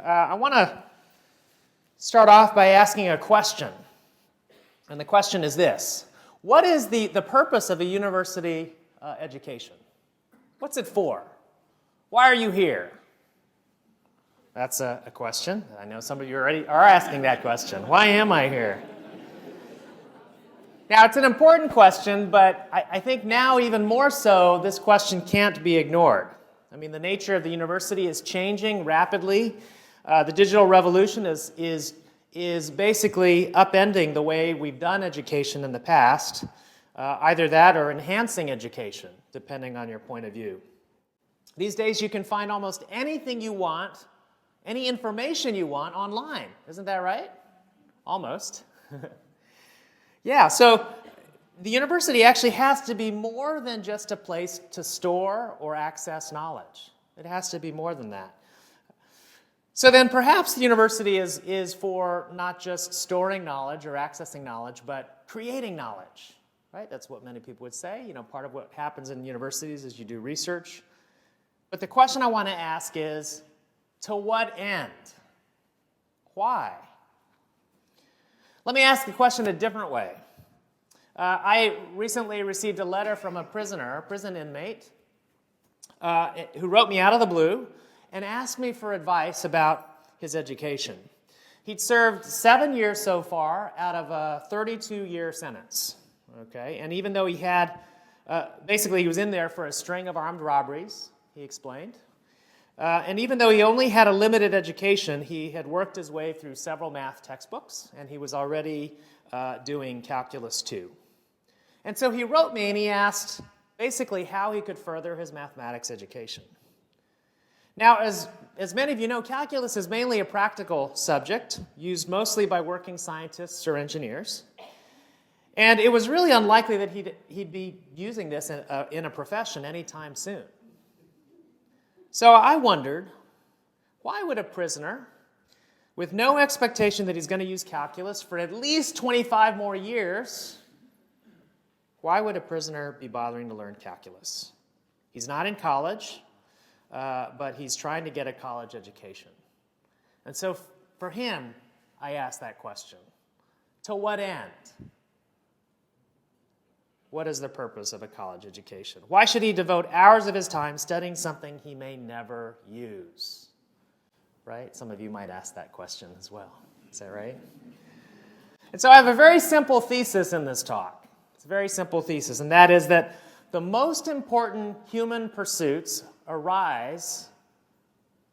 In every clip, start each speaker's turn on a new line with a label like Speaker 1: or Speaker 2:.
Speaker 1: I want to start off by asking a question. And the question is this: what is the purpose of a university education? What's it for? Why are you here? That's a question. I know some of you already are asking that question. Why am I here? Now, it's an important question, but I think now even more so, this question can't be ignored. I mean, the nature of the university is changing rapidly. The digital revolution is basically upending the way we've done education in the past, either that or enhancing education, depending on your point of view. These days, you can find almost anything you want, any information you want online. Isn't that right? Almost. Yeah, so the university actually has to be more than just a place to store or access knowledge. It has to be more than that. So then perhaps the university is for not just storing knowledge or accessing knowledge, but creating knowledge, right? That's what many people would say. You know, part of what happens in universities is you do research. But the question I want to ask is, to what end? Why? Let me ask the question a different way. I recently received a letter from a prison inmate, who wrote me out of the blue and asked me for advice about his education. He'd served 7 years so far out of a 32-year sentence. Okay, and even though he had, basically he was in there for a string of armed robberies, he explained. And even though he only had a limited education, he had worked his way through several math textbooks, and he was already doing Calculus 2. And so he wrote me and he asked basically how he could further his mathematics education. Now, as many of you know, calculus is mainly a practical subject, used mostly by working scientists or engineers. And it was really unlikely that he'd be using this in a profession anytime soon. So I wondered, why would a prisoner, with no expectation that he's going to use calculus for at least 25 more years, why would a prisoner be bothering to learn calculus? He's not in college, but he's trying to get a college education. And so for him, I asked that question. To what end? What is the purpose of a college education? Why should he devote hours of his time studying something he may never use? Right? Some of you might ask that question as well. Is that right? And so I have a very simple thesis in this talk. It's a very simple thesis, and that is that the most important human pursuits arise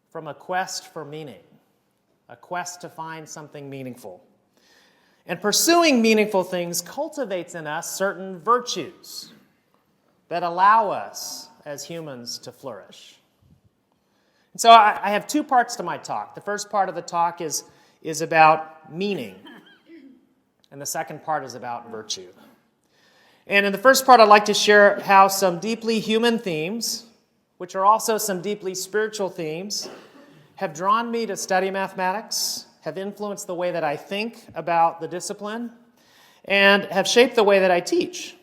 Speaker 1: from a quest for meaning, a quest to find something meaningful. And pursuing meaningful things cultivates in us certain virtues that allow us as humans to flourish. And so I have two parts to my talk. The first part of the talk is about meaning, and the second part is about virtue. And in the first part, I'd like to share how some deeply human themes, which are also some deeply spiritual themes, have drawn me to study mathematics, have influenced the way that I think about the discipline, and have shaped the way that I teach.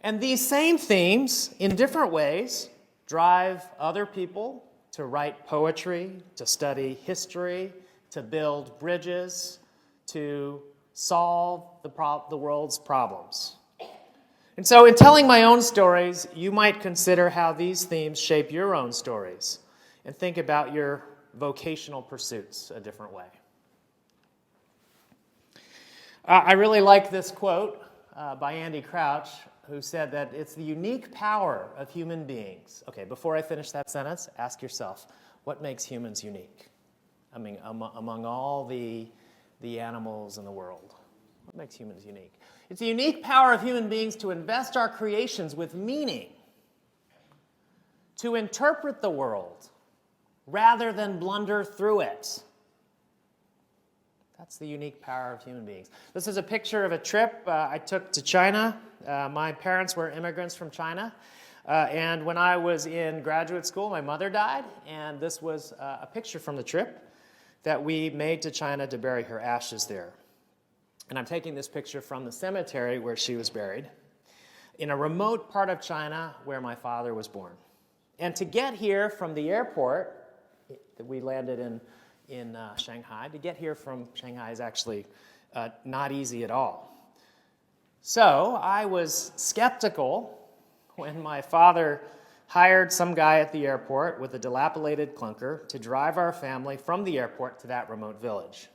Speaker 1: And these same themes, in different ways, drive other people to write poetry, to study history, to build bridges, to solve the world's problems. And so in telling my own stories, you might consider how these themes shape your own stories and think about your vocational pursuits a different way. I really like this quote by Andy Crouch, who said that it's the unique power of human beings. Okay, before I finish that sentence, ask yourself, what makes humans unique? I mean, among all the animals in the world, what makes humans unique? It's the unique power of human beings to invest our creations with meaning, to interpret the world rather than blunder through it. That's the unique power of human beings. This is a picture of a trip I took to China. My parents were immigrants from China. And when I was in graduate school, my mother died. And this was a picture from the trip that we made to China to bury her ashes there. And I'm taking this picture from the cemetery where she was buried, in a remote part of China where my father was born. And to get here from the airport that we landed in Shanghai. To get here from Shanghai is actually not easy at all. So I was skeptical when my father hired some guy at the airport with a dilapidated clunker to drive our family from the airport to that remote village.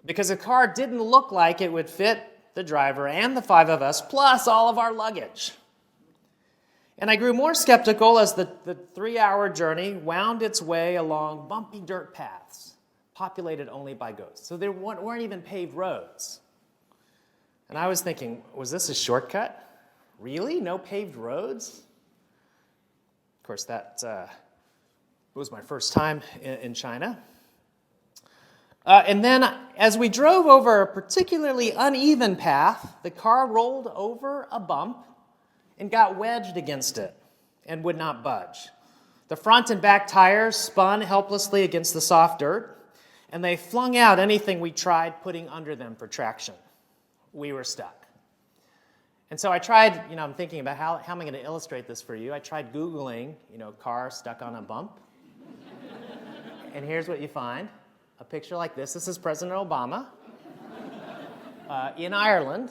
Speaker 1: Because the car didn't look like it would fit the driver and the 5 of us, plus all of our luggage. And I grew more skeptical as the 3-hour journey wound its way along bumpy dirt paths, populated only by goats. So there weren't even paved roads. And I was thinking, was this a shortcut? Really? No paved roads? Of course, that was my first time in China. And then as we drove over a particularly uneven path, the car rolled over a bump and got wedged against it and would not budge. The front and back tires spun helplessly against the soft dirt, and they flung out anything we tried putting under them for traction. We were stuck. And so I tried, I'm thinking about how am I going to illustrate this for you? I tried Googling, car stuck on a bump. And here's what you find. A picture like this. This is President Obama in Ireland.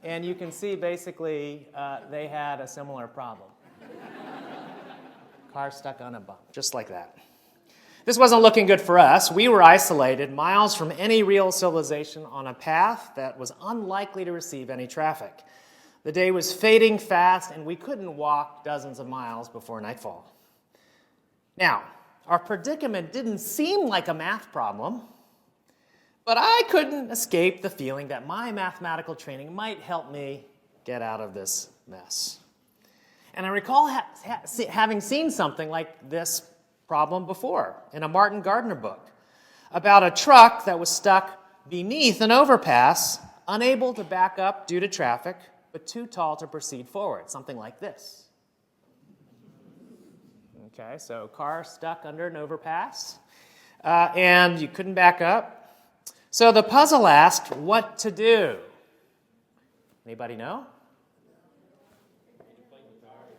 Speaker 1: And you can see basically they had a similar problem. Car stuck on a bump, just like that. This wasn't looking good for us. We were isolated, miles from any real civilization, on a path that was unlikely to receive any traffic. The day was fading fast, and we couldn't walk dozens of miles before nightfall. Now, our predicament didn't seem like a math problem, but I couldn't escape the feeling that my mathematical training might help me get out of this mess. And I recall having seen something like this problem before in a Martin Gardner book about a truck that was stuck beneath an overpass, unable to back up due to traffic, but too tall to proceed forward, something like this. Okay, so car stuck under an overpass, and you couldn't back up. So the puzzle asked what to do. Anybody know?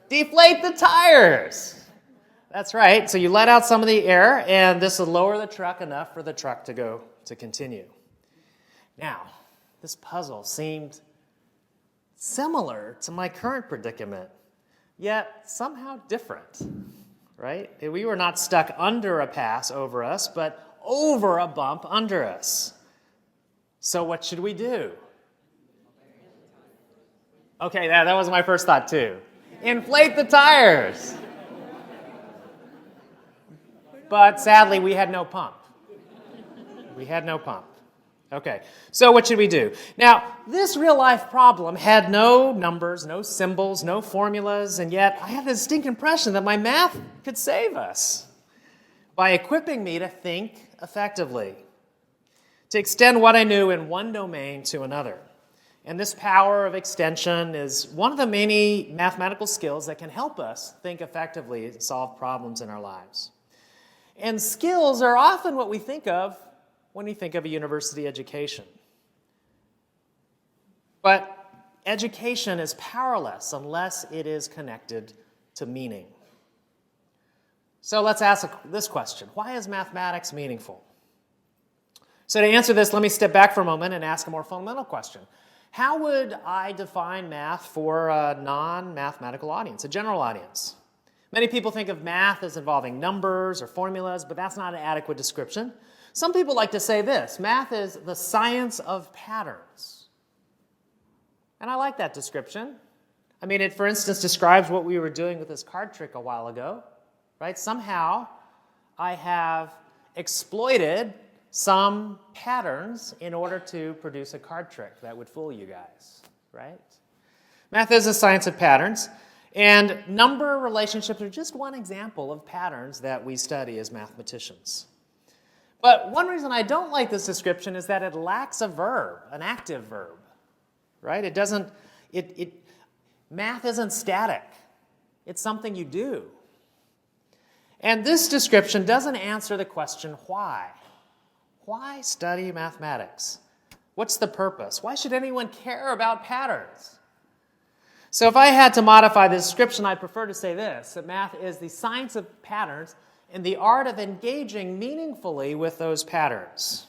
Speaker 1: Deflate the tires. That's right. So you let out some of the air, and this will lower the truck enough for the truck to continue. Now, this puzzle seemed similar to my current predicament, yet somehow different, right? We were not stuck under a pass over us, but over a bump under us. So what should we do? Okay, that was my first thought too. Inflate the tires. But sadly, we had no pump. Okay, so what should we do? Now, this real-life problem had no numbers, no symbols, no formulas, and yet I had a distinct impression that my math could save us by equipping me to think effectively, to extend what I knew in one domain to another. And this power of extension is one of the many mathematical skills that can help us think effectively and solve problems in our lives. And skills are often what we think of when we think of a university education. But education is powerless unless it is connected to meaning. So let's ask this question. Why is mathematics meaningful? So to answer this, let me step back for a moment and ask a more fundamental question. How would I define math for a non-mathematical audience, a general audience? Many people think of math as involving numbers or formulas, but that's not an adequate description. Some people like to say this: math is the science of patterns. And I like that description. I mean, it, for instance, describes what we were doing with this card trick a while ago, right? Somehow, I have exploited some patterns in order to produce a card trick that would fool you guys, right? Math is a science of patterns. And number relationships are just one example of patterns that we study as mathematicians. But one reason I don't like this description is that it lacks a verb, an active verb, right? Math isn't static. It's something you do. And this description doesn't answer the question, why? Why study mathematics? What's the purpose? Why should anyone care about patterns? So if I had to modify the description, I'd prefer to say this, that math is the science of patterns and the art of engaging meaningfully with those patterns.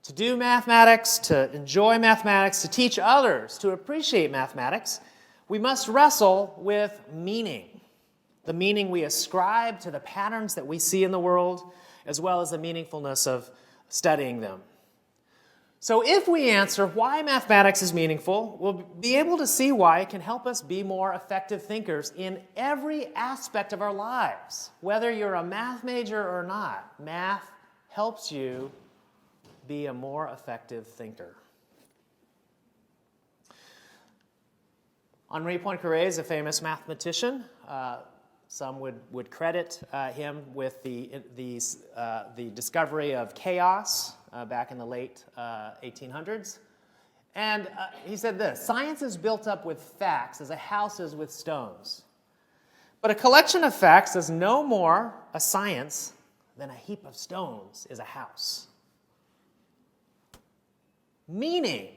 Speaker 1: To do mathematics, to enjoy mathematics, to teach others to appreciate mathematics, we must wrestle with meaning. The meaning we ascribe to the patterns that we see in the world, as well as the meaningfulness of studying them. So if we answer why mathematics is meaningful, we'll be able to see why it can help us be more effective thinkers in every aspect of our lives. Whether you're a math major or not, math helps you be a more effective thinker. Henri Poincaré is a famous mathematician. Some would credit him with the discovery of chaos back in the late 1800s. And he said this: "Science is built up with facts as a house is with stones. But a collection of facts is no more a science than a heap of stones is a house." Meaning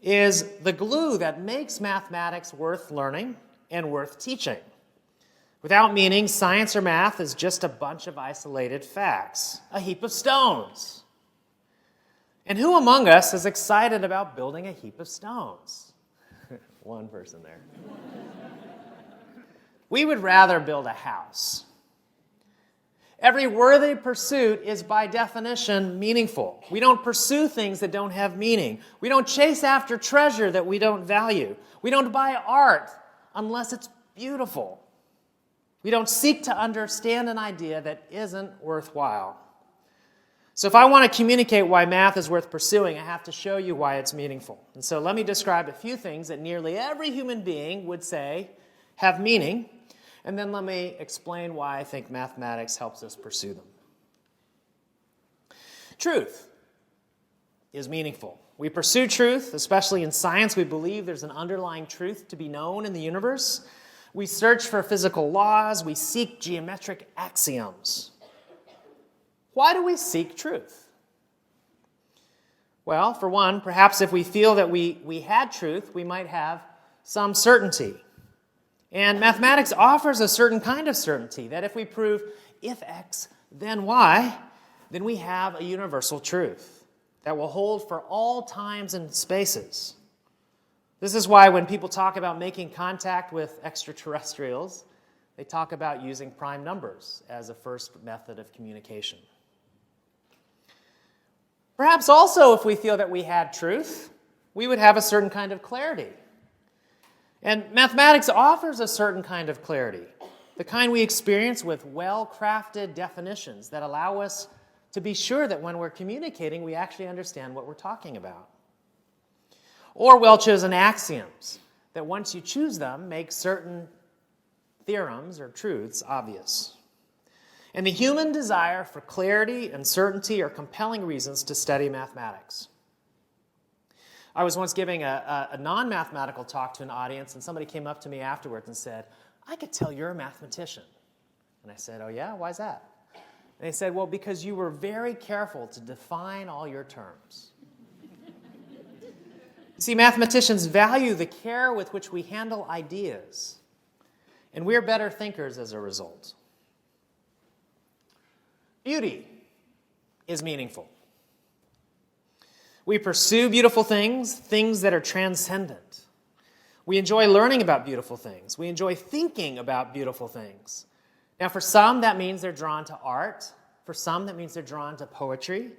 Speaker 1: is the glue that makes mathematics worth learning and worth teaching. Without meaning, science or math is just a bunch of isolated facts, a heap of stones. And who among us is excited about building a heap of stones? One person there. We would rather build a house. Every worthy pursuit is by definition meaningful. We don't pursue things that don't have meaning. We don't chase after treasure that we don't value. We don't buy art unless it's beautiful. We don't seek to understand an idea that isn't worthwhile. So if I want to communicate why math is worth pursuing, I have to show you why it's meaningful. And so let me describe a few things that nearly every human being would say have meaning, and then let me explain why I think mathematics helps us pursue them. Truth is meaningful. We pursue truth, especially in science. We believe there's an underlying truth to be known in the universe. We search for physical laws. We seek geometric axioms. Why do we seek truth? Well, for one, perhaps if we feel that we had truth, we might have some certainty. And mathematics offers a certain kind of certainty, that if we prove if X, then Y, then we have a universal truth that will hold for all times and spaces. This is why when people talk about making contact with extraterrestrials, they talk about using prime numbers as a first method of communication. Perhaps also, if we feel that we had truth, we would have a certain kind of clarity. And mathematics offers a certain kind of clarity, the kind we experience with well-crafted definitions that allow us to be sure that when we're communicating, we actually understand what we're talking about. Or well-chosen axioms that once you choose them, make certain theorems or truths obvious. And the human desire for clarity and certainty are compelling reasons to study mathematics. I was once giving a non-mathematical talk to an audience, and somebody came up to me afterwards and said, "I could tell you're a mathematician." And I said, "Oh yeah, why's that?" And they said, "Well, because you were very careful to define all your terms." You see, mathematicians value the care with which we handle ideas, and we're better thinkers as a result. Beauty is meaningful. We pursue beautiful things, things that are transcendent. We enjoy learning about beautiful things. We enjoy thinking about beautiful things. Now, for some, that means they're drawn to art. For some, that means they're drawn to poetry.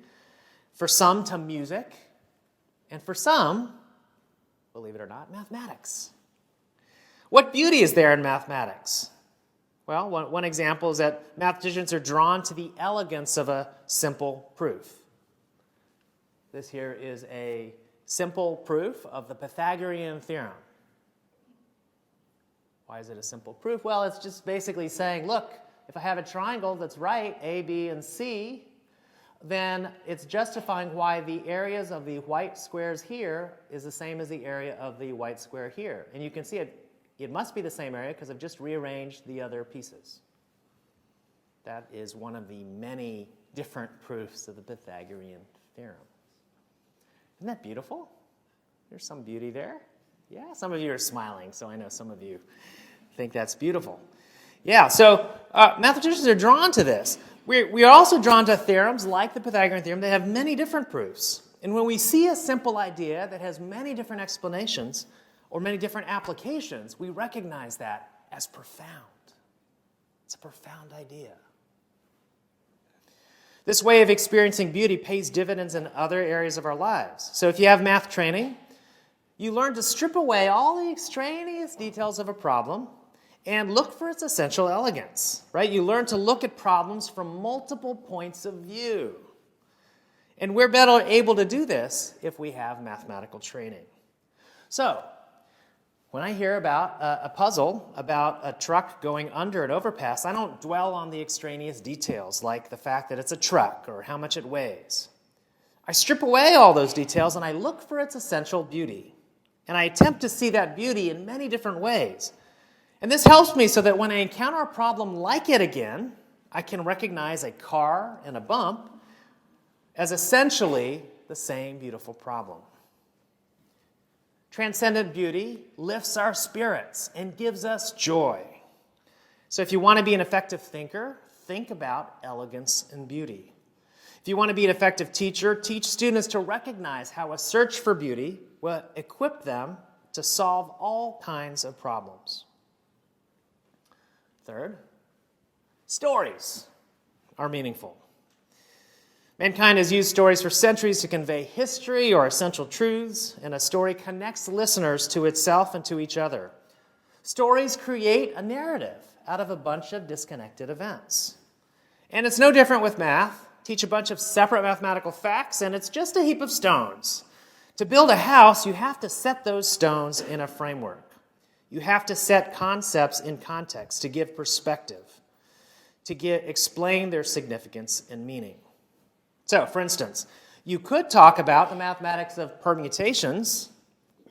Speaker 1: For some, to music. And for some, believe it or not, mathematics. What beauty is there in mathematics? Well, one example is that mathematicians are drawn to the elegance of a simple proof. This here is a simple proof of the Pythagorean theorem. Why is it a simple proof? Well, it's just basically saying, look, if I have a triangle that's right, A, B, and C, then it's justifying why the areas of the white squares here is the same as the area of the white square here. And you can see it must be the same area because I've just rearranged the other pieces. That is one of the many different proofs of the Pythagorean theorem. Isn't that beautiful? There's some beauty there. Yeah, some of you are smiling, so I know some of you think that's beautiful. Yeah, so mathematicians are drawn to this. We are also drawn to theorems like the Pythagorean theorem that have many different proofs. And when we see a simple idea that has many different explanations or many different applications, we recognize that as profound. It's a profound idea. This way of experiencing beauty pays dividends in other areas of our lives. So if you have math training, you learn to strip away all the extraneous details of a problem and look for its essential elegance, right? You learn to look at problems from multiple points of view. And we're better able to do this if we have mathematical training. So, when I hear about a puzzle about a truck going under an overpass, I don't dwell on the extraneous details like the fact that it's a truck or how much it weighs. I strip away all those details and I look for its essential beauty. And I attempt to see that beauty in many different ways. And this helps me so that when I encounter a problem like it again, I can recognize a car and a bump as essentially the same beautiful problem. Transcendent beauty lifts our spirits and gives us joy. So if you want to be an effective thinker, think about elegance and beauty. If you want to be an effective teacher, teach students to recognize how a search for beauty will equip them to solve all kinds of problems. Third, stories are meaningful. Mankind has used stories for centuries to convey history or essential truths, and a story connects listeners to itself and to each other. Stories create a narrative out of a bunch of disconnected events. And it's no different with math. Teach a bunch of separate mathematical facts, and it's just a heap of stones. To build a house, you have to set those stones in a framework. You have to set concepts in context to give perspective, to explain their significance and meaning. So, for instance, you could talk about the mathematics of permutations,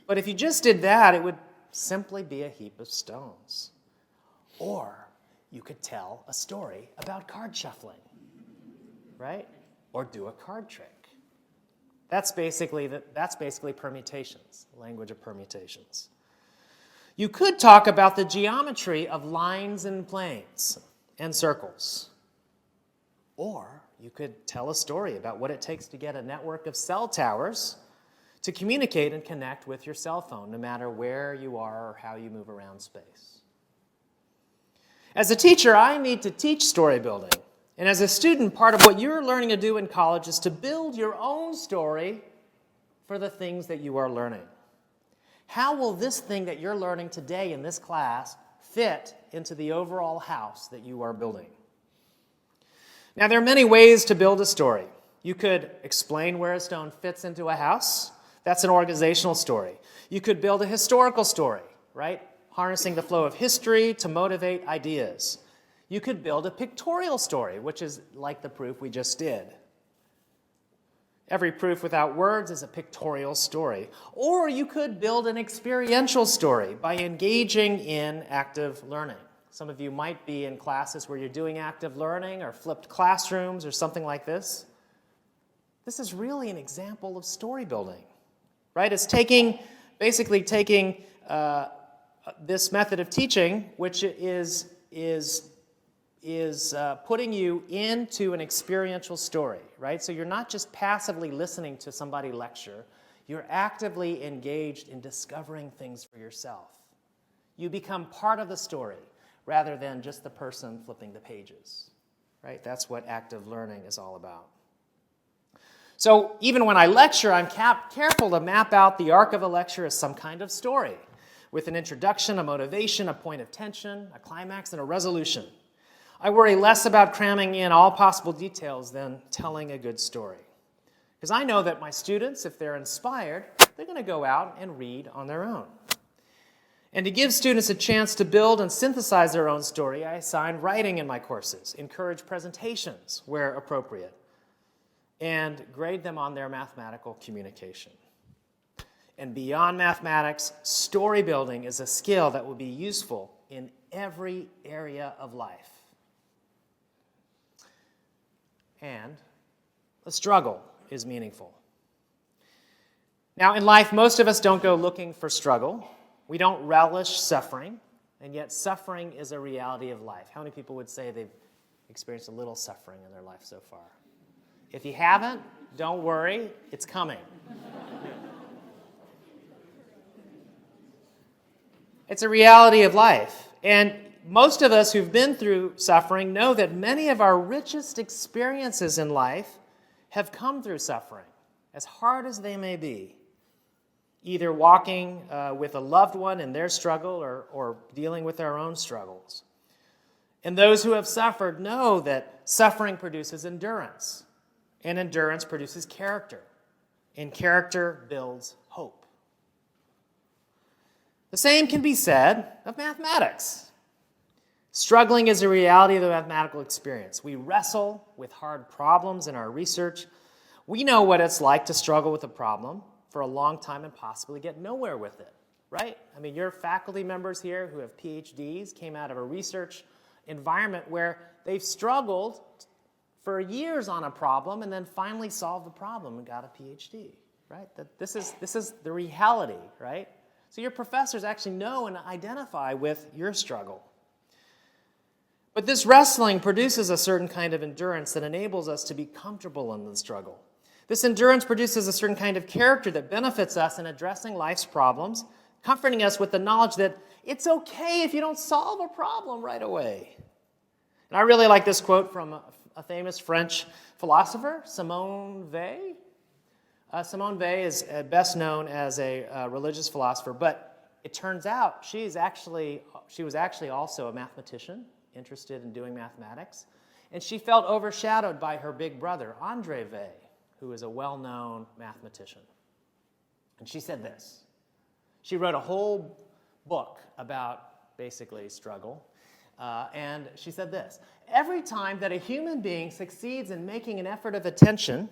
Speaker 1: but if you just did that, it would simply be a heap of stones. Or you could tell a story about card shuffling, right? Or do a card trick. That's basically permutations, the language of permutations. You could talk about the geometry of lines and planes and circles. Or you could tell a story about what it takes to get a network of cell towers to communicate and connect with your cell phone, no matter where you are or how you move around space. As a teacher, I need to teach story building. And as a student, part of what you're learning to do in college is to build your own story for the things that you are learning. How will this thing that you're learning today in this class fit into the overall house that you are building? Now, there are many ways to build a story. You could explain where a stone fits into a house. That's an organizational story. You could build a historical story, right? Harnessing the flow of history to motivate ideas. You could build a pictorial story, which is like the proof we just did. Every proof without words is a pictorial story. Or you could build an experiential story by engaging in active learning. Some of you might be in classes where you're doing active learning or flipped classrooms or something like this. This is really an example of story building, right? It's basically taking this method of teaching, which is putting you into an experiential story, right? So you're not just passively listening to somebody lecture. You're actively engaged in discovering things for yourself. You become part of the story rather than just the person flipping the pages, right? That's what active learning is all about. So even when I lecture, I'm careful to map out the arc of a lecture as some kind of story with an introduction, a motivation, a point of tension, a climax, and a resolution. I worry less about cramming in all possible details than telling a good story. Because I know that my students, if they're inspired, they're going to go out and read on their own. And to give students a chance to build and synthesize their own story, I assign writing in my courses, encourage presentations where appropriate, and grade them on their mathematical communication. And beyond mathematics, story building is a skill that will be useful in every area of life. And the struggle is meaningful. Now, in life, most of us don't go looking for struggle. We don't relish suffering. and yet suffering is a reality of life. How many people would say they've experienced a little suffering in their life so far? If you haven't, don't worry, it's coming. It's a reality of life. And most of us who've been through suffering know that many of our richest experiences in life have come through suffering, as hard as they may be. Either walking with a loved one in their struggle or dealing with our own struggles. And those who have suffered know that suffering produces endurance, and endurance produces character, and character builds hope. The same can be said of mathematics. Struggling is a reality of the mathematical experience. We wrestle with hard problems in our research. We know what it's like to struggle with a problem for a long time and possibly get nowhere with it, right? I mean, your faculty members here who have Ph.D.s came out of a research environment where they've struggled for years on a problem and then finally solved the problem and got a Ph.D., right? This is the reality, right? So your professors actually know and identify with your struggle. But this wrestling produces a certain kind of endurance that enables us to be comfortable in the struggle. This endurance produces a certain kind of character that benefits us in addressing life's problems, comforting us with the knowledge that it's okay if you don't solve a problem right away. And I really like this quote from a famous French philosopher, Simone Weil. Simone Weil is best known as a religious philosopher, but it turns out she was actually also a mathematician, interested in doing mathematics, and she felt overshadowed by her big brother, Andre Weil, who is a well-known mathematician. And she said this. She wrote a whole book about, basically, struggle, and she said this. Every time that a human being succeeds in making an effort of attention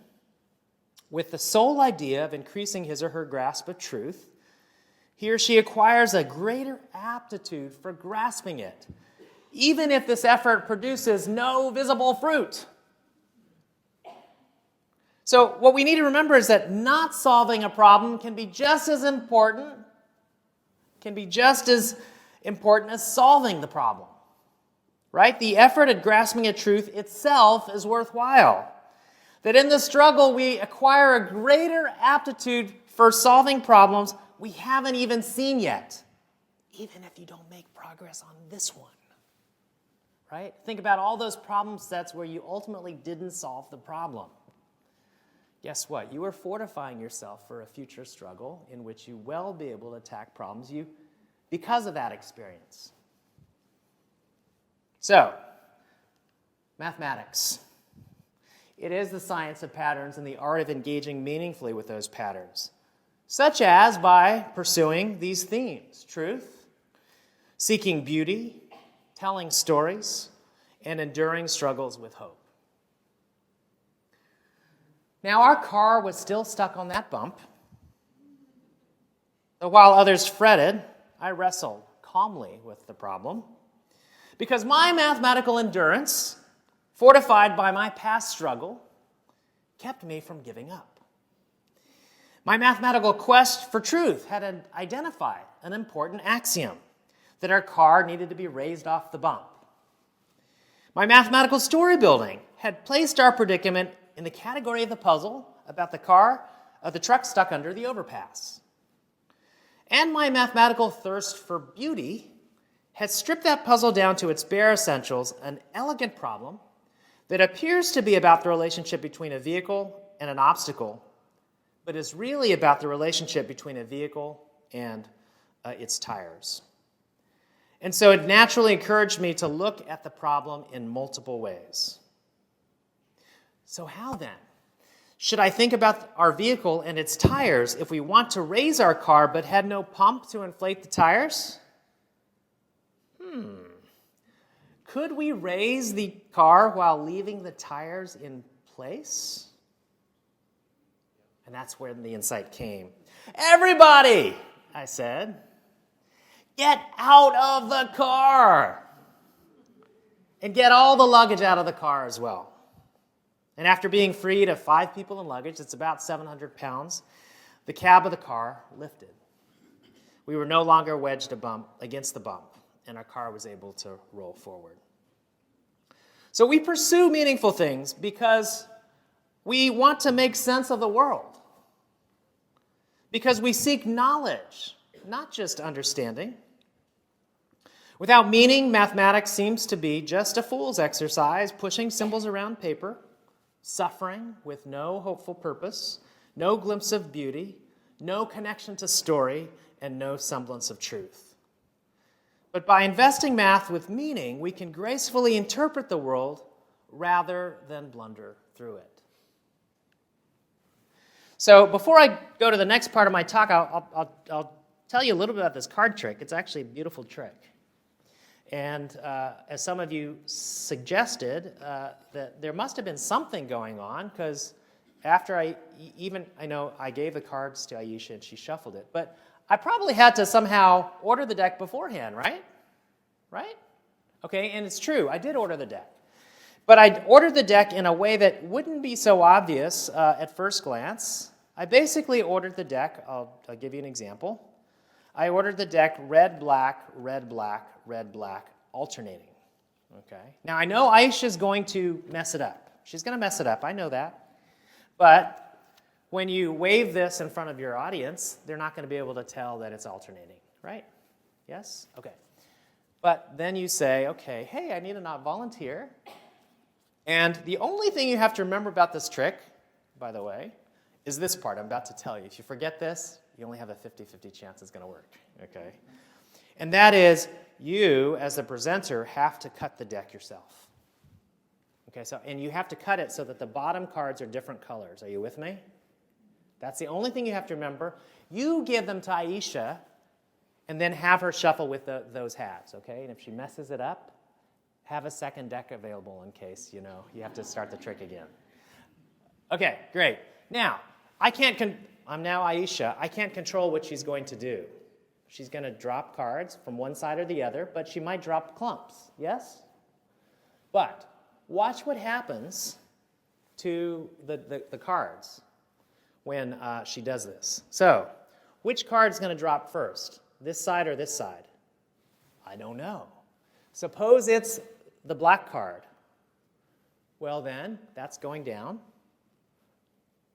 Speaker 1: with the sole idea of increasing his or her grasp of truth, he or she acquires a greater aptitude for grasping it, even if this effort produces no visible fruit. So what we need to remember is that not solving a problem can be just as important as solving the problem. Right? The effort at grasping a truth itself is worthwhile. That in the struggle we acquire a greater aptitude for solving problems we haven't even seen yet, even if you don't make progress on this one. Right? Think about all those problem sets where you ultimately didn't solve the problem. Guess what? You are fortifying yourself for a future struggle in which you will be able to attack problems because of that experience. So, mathematics. It is the science of patterns and the art of engaging meaningfully with those patterns, such as by pursuing these themes: truth, seeking beauty, telling stories, and enduring struggles with hope. Now, our car was still stuck on that bump. But while others fretted, I wrestled calmly with the problem, because my mathematical endurance, fortified by my past struggle, kept me from giving up. My mathematical quest for truth had identified an important axiom, that our car needed to be raised off the bump. My mathematical story building had placed our predicament in the category of the puzzle about the truck stuck under the overpass. And my mathematical thirst for beauty had stripped that puzzle down to its bare essentials, an elegant problem that appears to be about the relationship between a vehicle and an obstacle, but is really about the relationship between a vehicle and its tires. And so it naturally encouraged me to look at the problem in multiple ways. So how then should I think about our vehicle and its tires if we want to raise our car but had no pump to inflate the tires? Could we raise the car while leaving the tires in place? And that's where the insight came. Everybody, I said, get out of the car and get all the luggage out of the car as well. And after being freed of 5 people and luggage, it's about 700 pounds, the cab of the car lifted. We were no longer wedged against the bump. and our car was able to roll forward. So we pursue meaningful things because we want to make sense of the world, because we seek knowledge, not just understanding. Without meaning, mathematics seems to be just a fool's exercise, pushing symbols around paper, suffering with no hopeful purpose, no glimpse of beauty, no connection to story, and no semblance of truth. But by investing math with meaning, we can gracefully interpret the world rather than blunder through it. So before I go to the next part of my talk, I'll tell you a little bit about this card trick. It's actually a beautiful trick. And as some of you suggested, that there must have been something going on, because after I know I gave the cards to Aisha and she shuffled it, but I probably had to somehow order the deck beforehand, right? Right? Okay, and it's true, I did order the deck. But I ordered the deck in a way that wouldn't be so obvious at first glance. I basically ordered the deck, I'll give you an example. I ordered the deck red, black, red, black, red, black, alternating. Okay. Now I know Aisha's going to mess it up. She's going to mess it up, I know that. But when you wave this in front of your audience, they're not going to be able to tell that it's alternating, right? Yes? Okay. But then you say, okay, hey, I need a not volunteer. And the only thing you have to remember about this trick, by the way, is this part I'm about to tell you. If you forget this, you only have a 50-50 chance it's going to work, okay? And that is, you, as the presenter, have to cut the deck yourself. Okay, and you have to cut it so that the bottom cards are different colors. Are you with me? That's the only thing you have to remember. You give them to Aisha, and then have her shuffle with those halves, okay? And if she messes it up, have a second deck available in case, you have to start the trick again. Okay, great. Now, I'm now Aisha. I can't control what she's going to do. She's going to drop cards from one side or the other, but she might drop clumps, yes? But watch what happens to the cards when she does this. So, which card's going to drop first? This side or this side? I don't know. Suppose it's the black card. Well then, that's going down.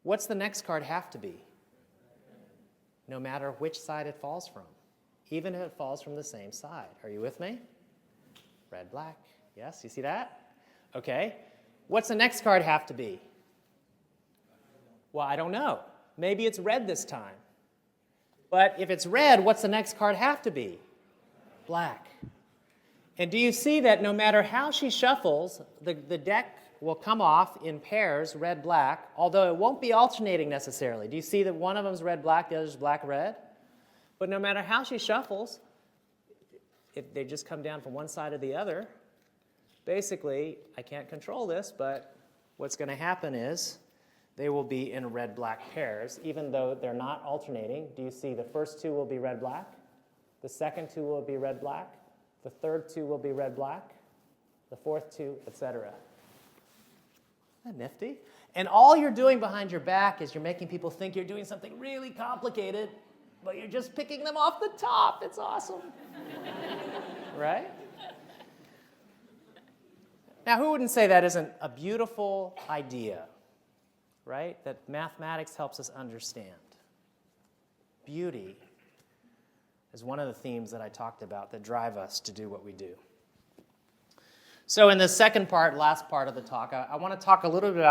Speaker 1: What's the next card have to be? No matter which side it falls from. Even if it falls from the same side. Are you with me? Red, black. Yes, you see that? Okay. What's the next card have to be? Well, I don't know. Maybe it's red this time. But if it's red, what's the next card have to be? Black. And do you see that no matter how she shuffles, the deck will come off in pairs, red, black, although it won't be alternating necessarily. Do you see that one of them is red, black, the other is black, red? But no matter how she shuffles, if they just come down from one side or the other, basically, I can't control this, but what's going to happen is they will be in red-black pairs, even though they're not alternating. Do you see the first two will be red-black? The second two will be red-black? The third two will be red-black? The fourth two, etc. Isn't that nifty? And all you're doing behind your back is you're making people think you're doing something really complicated, but you're just picking them off the top. It's awesome. Right? Now, who wouldn't say that isn't a beautiful idea? Right? That mathematics helps us understand. Beauty is one of the themes that I talked about that drive us to do what we do. So in the second part, last part of the talk, I want to talk a little bit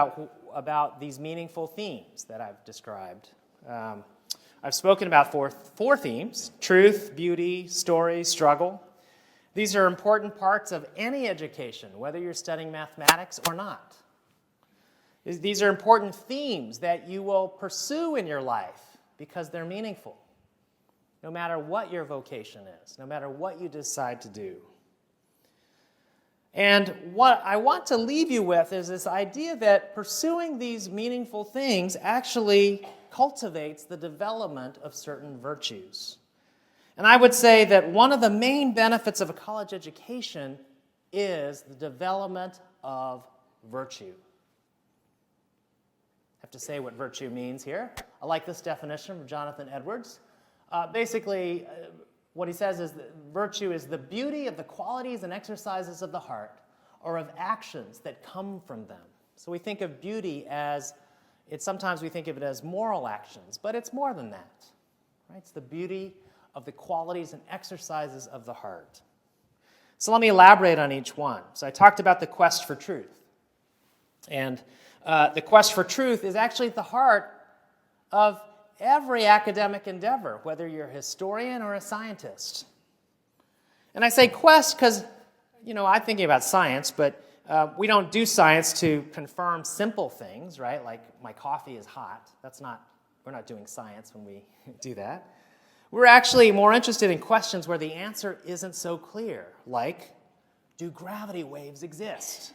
Speaker 1: about these meaningful themes that I've described. I've spoken about four themes: truth, beauty, story, struggle. These are important parts of any education, whether you're studying mathematics or not. These are important themes that you will pursue in your life because they're meaningful, no matter what your vocation is, no matter what you decide to do. And what I want to leave you with is this idea that pursuing these meaningful things actually cultivates the development of certain virtues. And I would say that one of the main benefits of a college education is the development of virtue. I have to say what virtue means here. I like this definition from Jonathan Edwards. Basically, what he says is that virtue is the beauty of the qualities and exercises of the heart, or of actions that come from them. So we think of beauty as, sometimes we think of it as moral actions, but it's more than that. Right? It's the beauty of the qualities and exercises of the heart. So let me elaborate on each one. So I talked about the quest for truth. And the quest for truth is actually at the heart of every academic endeavor, whether you're a historian or a scientist. And I say quest because, I'm thinking about science, but we don't do science to confirm simple things, right? Like my coffee is hot. We're not doing science when we do that. We're actually more interested in questions where the answer isn't so clear, like, do gravity waves exist?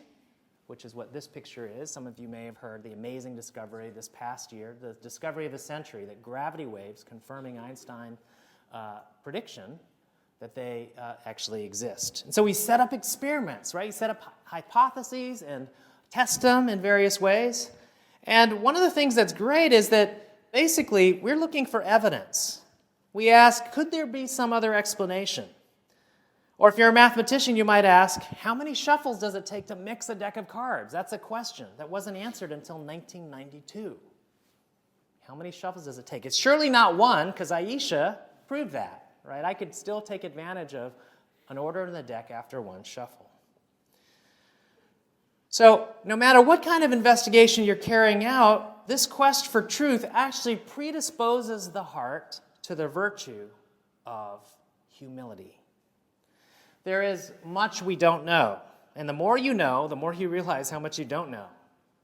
Speaker 1: Which is what this picture is. Some of you may have heard the amazing discovery this past year, the discovery of the century, that gravity waves, confirming Einstein's prediction that they actually exist. And so we set up experiments, right? You set up hypotheses and test them in various ways. And one of the things that's great is that basically we're looking for evidence. We ask, could there be some other explanation? Or if you're a mathematician, you might ask, how many shuffles does it take to mix a deck of cards? That's a question that wasn't answered until 1992. How many shuffles does it take? It's surely not one, because Aisha proved that, right? I could still take advantage of an order in the deck after one shuffle. So no matter what kind of investigation you're carrying out, this quest for truth actually predisposes the heart to the virtue of humility. There is much we don't know. And the more you know, the more you realize how much you don't know,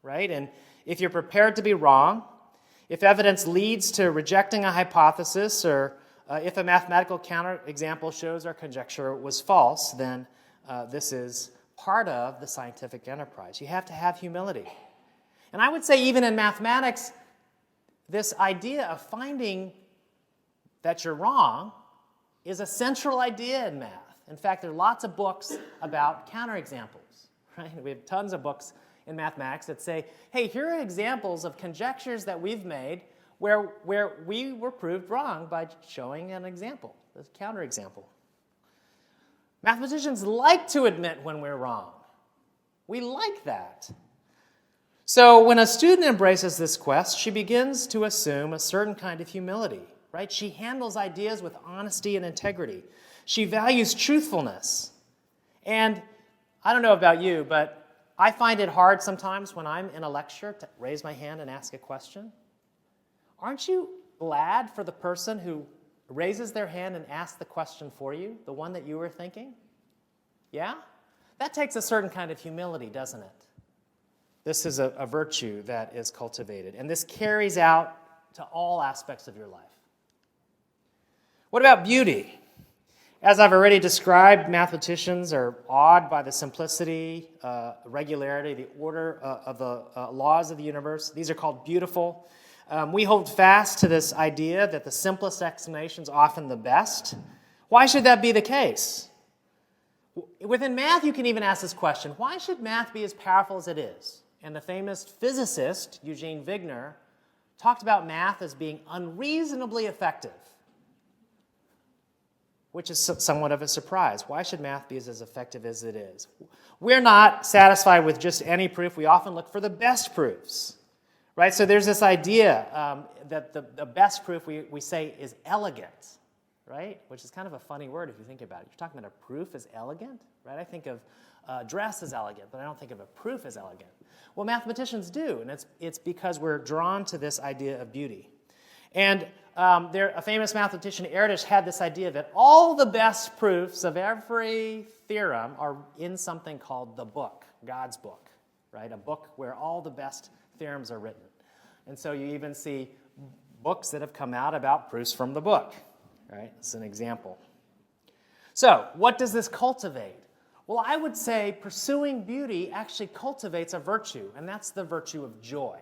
Speaker 1: right? And if you're prepared to be wrong, if evidence leads to rejecting a hypothesis, or if a mathematical counterexample shows our conjecture was false, then this is part of the scientific enterprise. You have to have humility. And I would say even in mathematics, this idea of finding that you're wrong is a central idea in math. In fact, there are lots of books about counterexamples, right? We have tons of books in mathematics that say, hey, here are examples of conjectures that we've made where we were proved wrong by showing an example, a counterexample. Mathematicians like to admit when we're wrong. We like that. So when a student embraces this quest, she begins to assume a certain kind of humility, right? She handles ideas with honesty and integrity. She values truthfulness. And I don't know about you, but I find it hard sometimes when I'm in a lecture to raise my hand and ask a question. Aren't you glad for the person who raises their hand and asks the question for you, the one that you were thinking? Yeah? That takes a certain kind of humility, doesn't it? This is a virtue that is cultivated, and this carries out to all aspects of your life. What about beauty? As I've already described, mathematicians are awed by the simplicity, regularity, the order of the laws of the universe. These are called beautiful. We hold fast to this idea that the simplest explanation is often the best. Why should that be the case? Within math, you can even ask this question: why should math be as powerful as it is? And the famous physicist, Eugene Wigner, talked about math as being unreasonably effective, which is somewhat of a surprise. Why should math be as effective as it is? We're not satisfied with just any proof. We often look for the best proofs, right? So there's this idea that the best proof we say is elegant, right? Which is kind of a funny word if you think about it. You're talking about a proof as elegant, right? I think of dress as elegant, but I don't think of a proof as elegant. Well, mathematicians do, and it's because we're drawn to this idea of beauty. And a famous mathematician, Erdős, had this idea that all the best proofs of every theorem are in something called the book, God's book, right? A book where all the best theorems are written. And so you even see books that have come out about proofs from the book, right? It's an example. So what does this cultivate? Well, I would say pursuing beauty actually cultivates a virtue, and that's the virtue of joy.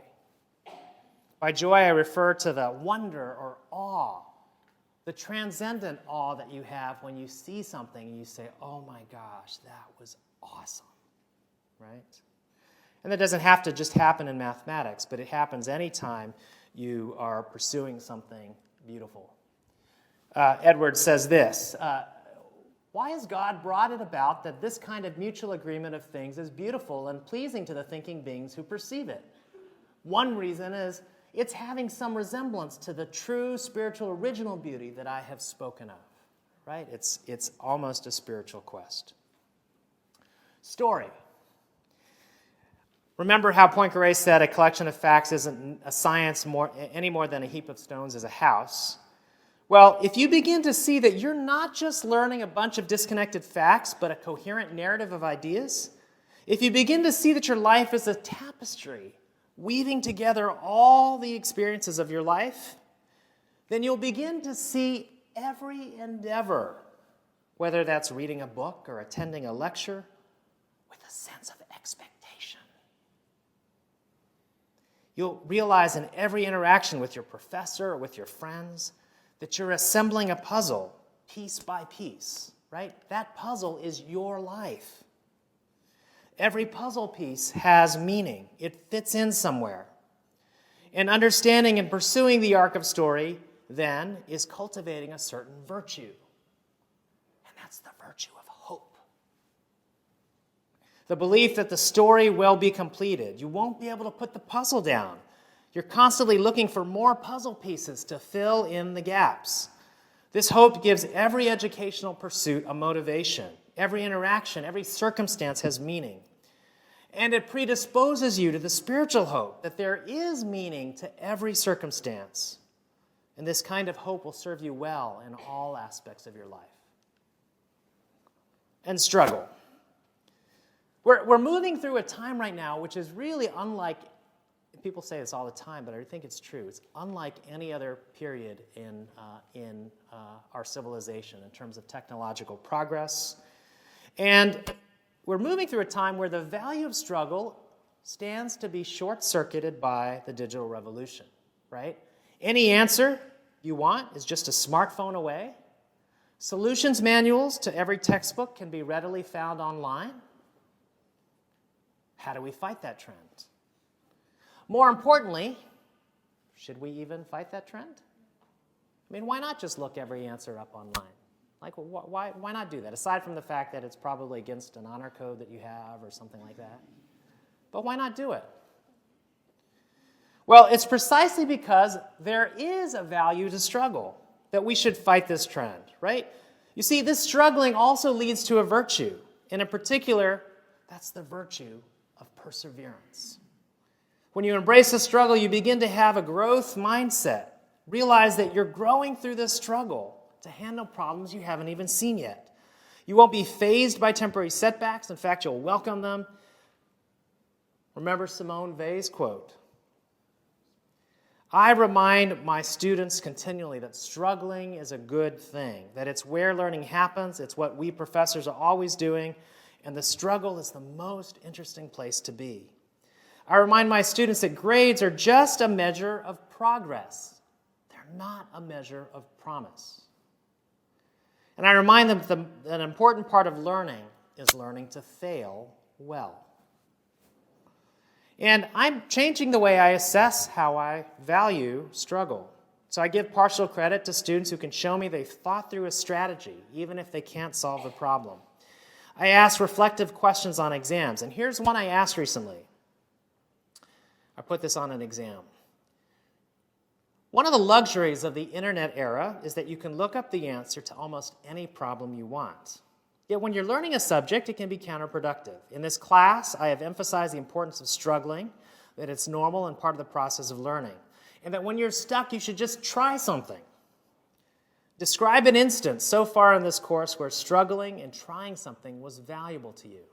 Speaker 1: By joy, I refer to the wonder or awe, the transcendent awe that you have when you see something and you say, oh my gosh, that was awesome, right? And that doesn't have to just happen in mathematics, but it happens anytime you are pursuing something beautiful. Edwards says this, why has God brought it about that this kind of mutual agreement of things is beautiful and pleasing to the thinking beings who perceive it? One reason is it's having some resemblance to the true spiritual original beauty that I have spoken of, right? It's almost a spiritual quest. Story. Remember how Poincaré said a collection of facts isn't a science any more than a heap of stones is a house? Well, if you begin to see that you're not just learning a bunch of disconnected facts, but a coherent narrative of ideas, if you begin to see that your life is a tapestry, weaving together all the experiences of your life, then you'll begin to see every endeavor, whether that's reading a book or attending a lecture, with a sense of expectation. You'll realize in every interaction with your professor or with your friends that you're assembling a puzzle piece by piece, right? That puzzle is your life. Every puzzle piece has meaning. It fits in somewhere. And understanding and pursuing the arc of story, then, is cultivating a certain virtue. And that's the virtue of hope. The belief that the story will be completed. You won't be able to put the puzzle down. You're constantly looking for more puzzle pieces to fill in the gaps. This hope gives every educational pursuit a motivation. Every interaction, every circumstance has meaning. And it predisposes you to the spiritual hope that there is meaning to every circumstance. And this kind of hope will serve you well in all aspects of your life. And struggle. We're moving through a time right now which is really unlike, people say this all the time, but I think it's true. It's unlike any other period in our civilization in terms of technological progress. And we're moving through a time where the value of struggle stands to be short-circuited by the digital revolution, right? Any answer you want is just a smartphone away. Solutions manuals to every textbook can be readily found online. How do we fight that trend? More importantly, should we even fight that trend? I mean, why not just look every answer up online? Like, why not do that? Aside from the fact that it's probably against an honor code that you have or something like that. But why not do it? Well, it's precisely because there is a value to struggle that we should fight this trend, right? You see, this struggling also leads to a virtue. And in particular, that's the virtue of perseverance. When you embrace the struggle, you begin to have a growth mindset. Realize that you're growing through this struggle to handle problems you haven't even seen yet. You won't be fazed by temporary setbacks. In fact, you'll welcome them. Remember Simone Weil's quote. I remind my students continually that struggling is a good thing, that it's where learning happens, it's what we professors are always doing, and the struggle is the most interesting place to be. I remind my students that grades are just a measure of progress. They're not a measure of promise. And I remind them that an important part of learning is learning to fail well. And I'm changing the way I assess how I value struggle. So I give partial credit to students who can show me they've thought through a strategy, even if they can't solve the problem. I ask reflective questions on exams, and here's one I asked recently. I put this on an exam. One of the luxuries of the internet era is that you can look up the answer to almost any problem you want. Yet when you're learning a subject, it can be counterproductive. In this class, I have emphasized the importance of struggling, that it's normal and part of the process of learning, and that when you're stuck, you should just try something. Describe an instance so far in this course where struggling and trying something was valuable to you.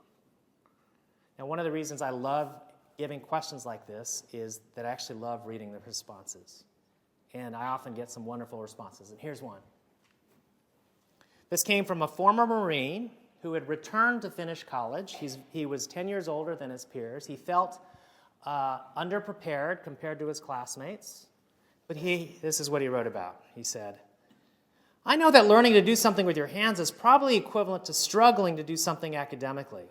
Speaker 1: Now, one of the reasons I love giving questions like this is that I actually love reading the responses. And I often get some wonderful responses. And here's one. This came from a former Marine who had returned to finish college. He was 10 years older than his peers. He felt underprepared compared to his classmates. But this is what he wrote about. He said, I know that learning to do something with your hands is probably equivalent to struggling to do something academically.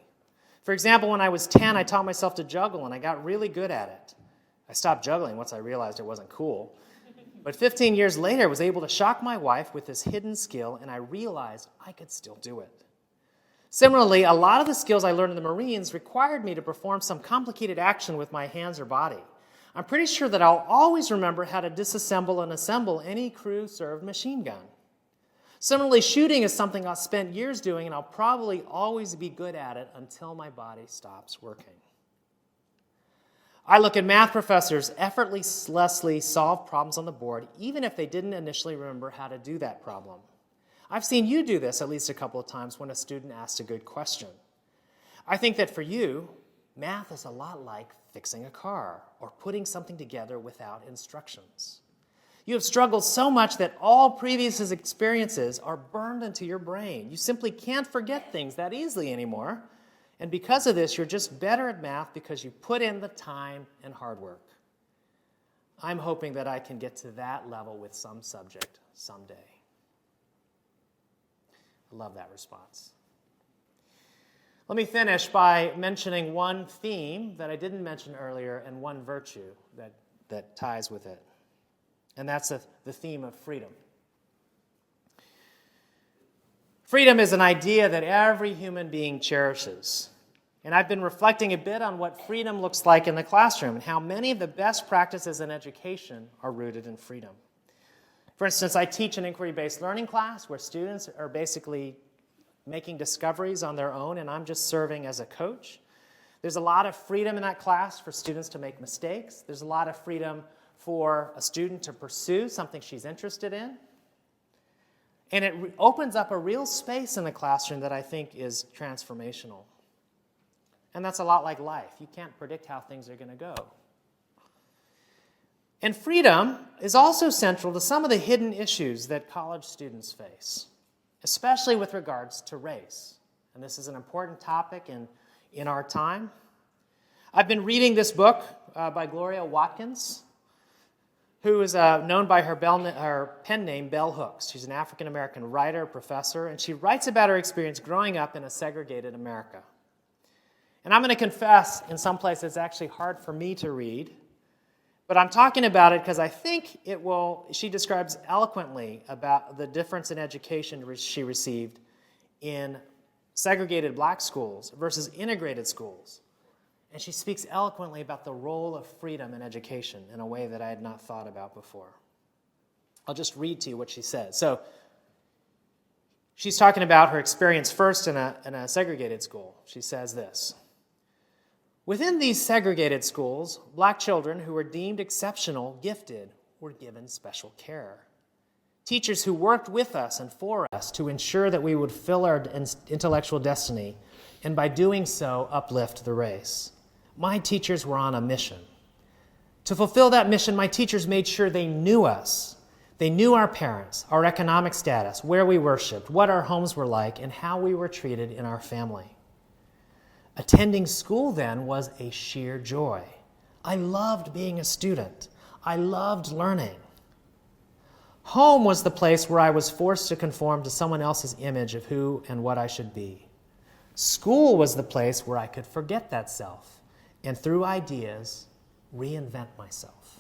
Speaker 1: For example, when I was 10, I taught myself to juggle, and I got really good at it. I stopped juggling once I realized it wasn't cool. But 15 years later, I was able to shock my wife with this hidden skill, and I realized I could still do it. Similarly, a lot of the skills I learned in the Marines required me to perform some complicated action with my hands or body. I'm pretty sure that I'll always remember how to disassemble and assemble any crew-served machine gun. Similarly, shooting is something I've spent years doing, and I'll probably always be good at it until my body stops working. I look at math professors effortlessly solve problems on the board, even if they didn't initially remember how to do that problem. I've seen you do this at least a couple of times when a student asks a good question. I think that for you, math is a lot like fixing a car or putting something together without instructions. You have struggled so much that all previous experiences are burned into your brain. You simply can't forget things that easily anymore. And because of this, you're just better at math because you put in the time and hard work. I'm hoping that I can get to that level with some subject someday. I love that response. Let me finish by mentioning one theme that I didn't mention earlier and one virtue that ties with it. And that's the theme of freedom. Freedom is an idea that every human being cherishes. And I've been reflecting a bit on what freedom looks like in the classroom and how many of the best practices in education are rooted in freedom. For instance, I teach an inquiry-based learning class where students are basically making discoveries on their own, and I'm just serving as a coach. There's a lot of freedom in that class for students to make mistakes. There's a lot of freedom for a student to pursue something she's interested in. And it opens up a real space in the classroom that I think is transformational. And that's a lot like life. You can't predict how things are going to go. And freedom is also central to some of the hidden issues that college students face, especially with regards to race. And this is an important topic in our time. I've been reading this book by Gloria Watkins, who is known by her pen name, Bell Hooks. She's an African-American writer, professor, and she writes about her experience growing up in a segregated America. And I'm going to confess, in some places it's actually hard for me to read, but I'm talking about it because I think she describes eloquently about the difference in education she received in segregated black schools versus integrated schools. And she speaks eloquently about the role of freedom in education in a way that I had not thought about before. I'll just read to you what she says. So she's talking about her experience first in a segregated school. She says this: within these segregated schools, black children who were deemed exceptional, gifted, were given special care. Teachers who worked with us and for us to ensure that we would fill our intellectual destiny, and by doing so, uplift the race. My teachers were on a mission. To fulfill that mission, my teachers made sure they knew us. They knew our parents, our economic status, where we worshiped, what our homes were like, and how we were treated in our family. Attending school then was a sheer joy. I loved being a student. I loved learning. Home was the place where I was forced to conform to someone else's image of who and what I should be. School was the place where I could forget that self and through ideas, reinvent myself.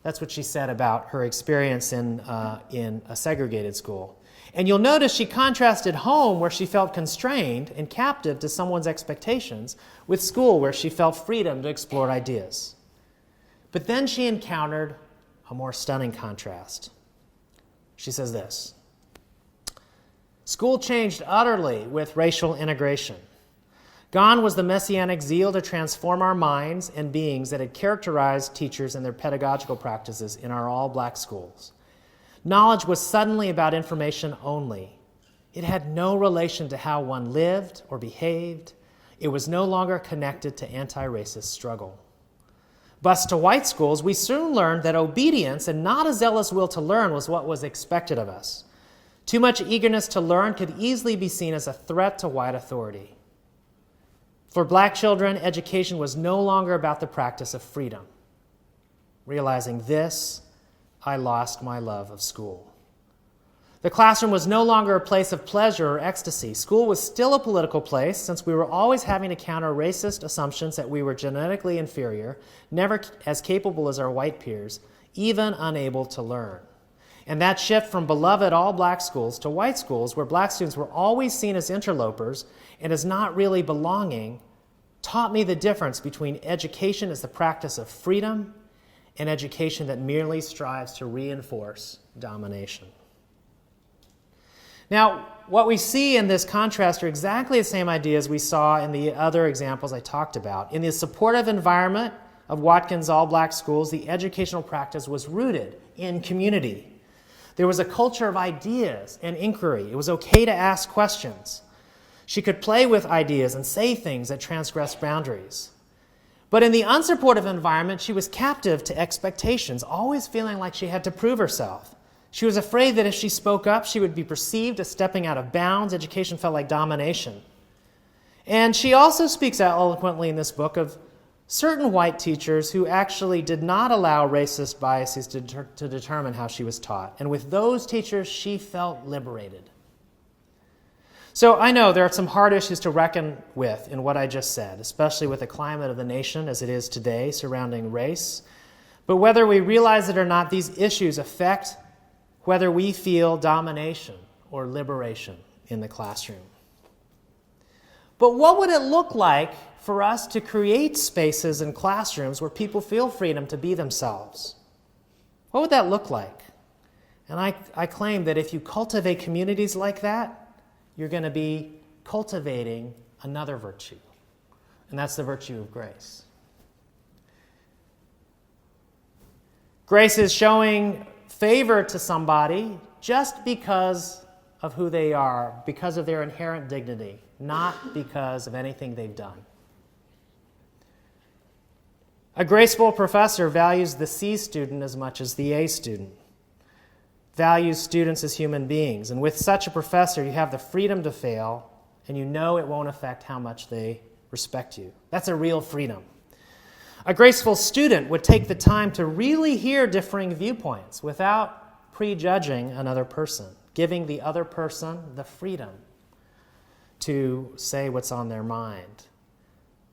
Speaker 1: That's what she said about her experience in a segregated school. And you'll notice she contrasted home, where she felt constrained and captive to someone's expectations, with school, where she felt freedom to explore ideas. But then she encountered a more stunning contrast. She says this: school changed utterly with racial integration. Gone was the messianic zeal to transform our minds and beings that had characterized teachers and their pedagogical practices in our all-black schools. Knowledge was suddenly about information only. It had no relation to how one lived or behaved. It was no longer connected to anti-racist struggle. Bused to white schools, we soon learned that obedience and not a zealous will to learn was what was expected of us. Too much eagerness to learn could easily be seen as a threat to white authority. For black children, education was no longer about the practice of freedom. Realizing this, I lost my love of school. The classroom was no longer a place of pleasure or ecstasy. School was still a political place, since we were always having to counter racist assumptions that we were genetically inferior, never as capable as our white peers, even unable to learn. And that shift from beloved all-black schools to white schools, where black students were always seen as interlopers and as not really belonging, taught me the difference between education as the practice of freedom and education that merely strives to reinforce domination. Now, what we see in this contrast are exactly the same ideas we saw in the other examples I talked about. In the supportive environment of Watkins' all-black schools, the educational practice was rooted in community. There was a culture of ideas and inquiry. It was okay to ask questions. She could play with ideas and say things that transgressed boundaries. But in the unsupportive environment, she was captive to expectations, always feeling like she had to prove herself. She was afraid that if she spoke up, she would be perceived as stepping out of bounds. Education felt like domination. And she also speaks out eloquently in this book of certain white teachers who actually did not allow racist biases to determine how she was taught. And with those teachers, she felt liberated. So I know there are some hard issues to reckon with in what I just said, especially with the climate of the nation as it is today surrounding race. But whether we realize it or not, these issues affect whether we feel domination or liberation in the classroom. But what would it look like for us to create spaces in classrooms where people feel freedom to be themselves? What would that look like? And I claim that if you cultivate communities like that, you're going to be cultivating another virtue, and that's the virtue of grace. Grace is showing favor to somebody just because of who they are, because of their inherent dignity, not because of anything they've done. A graceful professor values the C student as much as the A student, values students as human beings. And with such a professor, you have the freedom to fail, and you know it won't affect how much they respect you. That's a real freedom. A graceful student would take the time to really hear differing viewpoints without prejudging another person, giving the other person the freedom to say what's on their mind.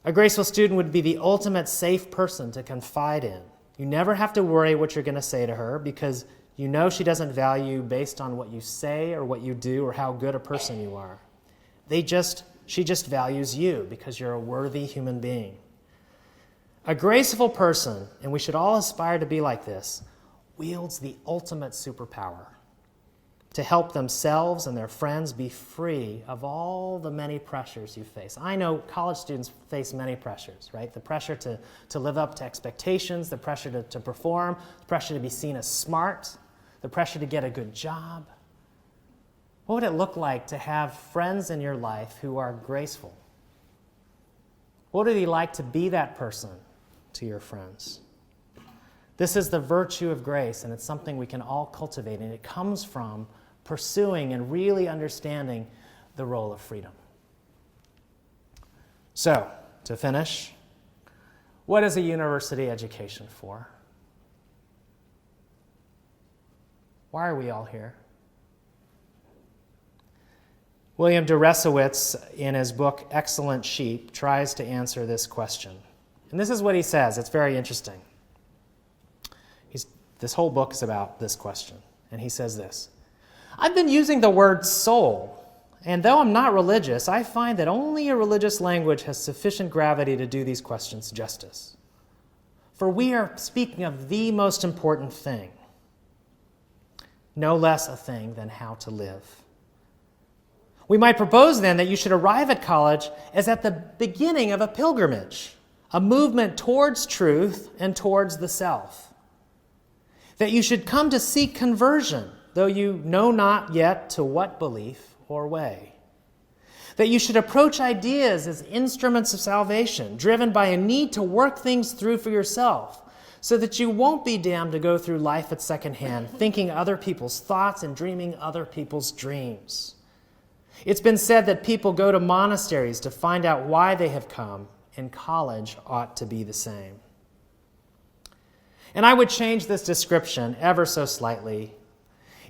Speaker 1: A graceful student would be the ultimate safe person to confide in. You never have to worry what you're going to say to her because you know she doesn't value you based on what you say or what you do or how good a person you are. She just values you because you're a worthy human being. A graceful person, and we should all aspire to be like this, wields the ultimate superpower to help themselves and their friends be free of all the many pressures you face. I know college students face many pressures, right? The pressure to live up to expectations, the pressure to perform, the pressure to be seen as smart, the pressure to get a good job. What would it look like to have friends in your life who are graceful? What would it be like to be that person to your friends? This is the virtue of grace, and it's something we can all cultivate, and it comes from pursuing and really understanding the role of freedom. So, to finish, what is a university education for? Why are we all here? William de Resowitz, in his book Excellent Sheep, tries to answer this question. And this is what he says. It's very interesting. This whole book is about this question. And he says this: I've been using the word soul, and though I'm not religious, I find that only a religious language has sufficient gravity to do these questions justice. For we are speaking of the most important thing, no less a thing than how to live. We might propose then that you should arrive at college as at the beginning of a pilgrimage, a movement towards truth and towards the self. That you should come to seek conversion, though you know not yet to what belief or way. That you should approach ideas as instruments of salvation, driven by a need to work things through for yourself, so that you won't be damned to go through life at secondhand, thinking other people's thoughts and dreaming other people's dreams. It's been said that people go to monasteries to find out why they have come, and college ought to be the same. And I would change this description ever so slightly.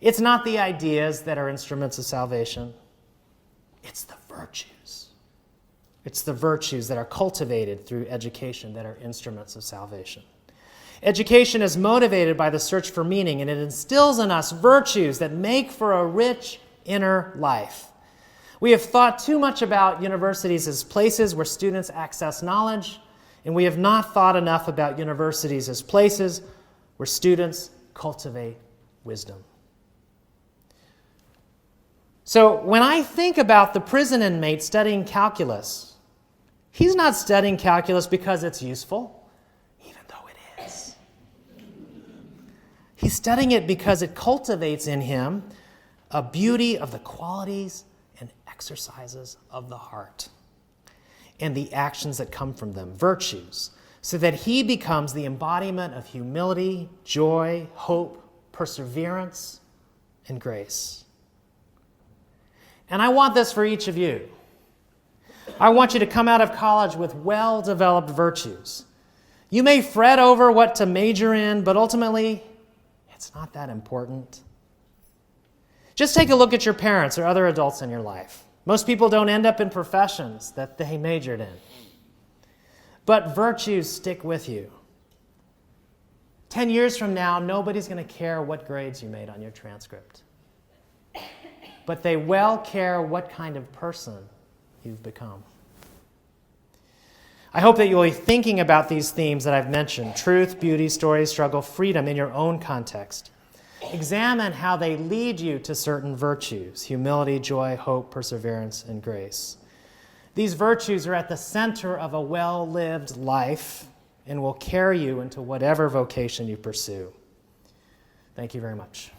Speaker 1: It's not the ideas that are instruments of salvation. It's the virtues. It's the virtues that are cultivated through education that are instruments of salvation. Education is motivated by the search for meaning, and it instills in us virtues that make for a rich inner life. We have thought too much about universities as places where students access knowledge, and we have not thought enough about universities as places where students cultivate wisdom. So when I think about the prison inmate studying calculus, he's not studying calculus because it's useful, even though it is. He's studying it because it cultivates in him a beauty of the qualities and exercises of the heart and the actions that come from them, virtues, so that he becomes the embodiment of humility, joy, hope, perseverance, and grace. And I want this for each of you. I want you to come out of college with well-developed virtues. You may fret over what to major in, but ultimately, it's not that important. Just take a look at your parents or other adults in your life. Most people don't end up in professions that they majored in. But virtues stick with you. 10 years from now, nobody's going to care what grades you made on your transcript. But they well care what kind of person you've become. I hope that you'll be thinking about these themes that I've mentioned: truth, beauty, story, struggle, freedom, in your own context. Examine how they lead you to certain virtues: humility, joy, hope, perseverance, and grace. These virtues are at the center of a well-lived life and will carry you into whatever vocation you pursue. Thank you very much.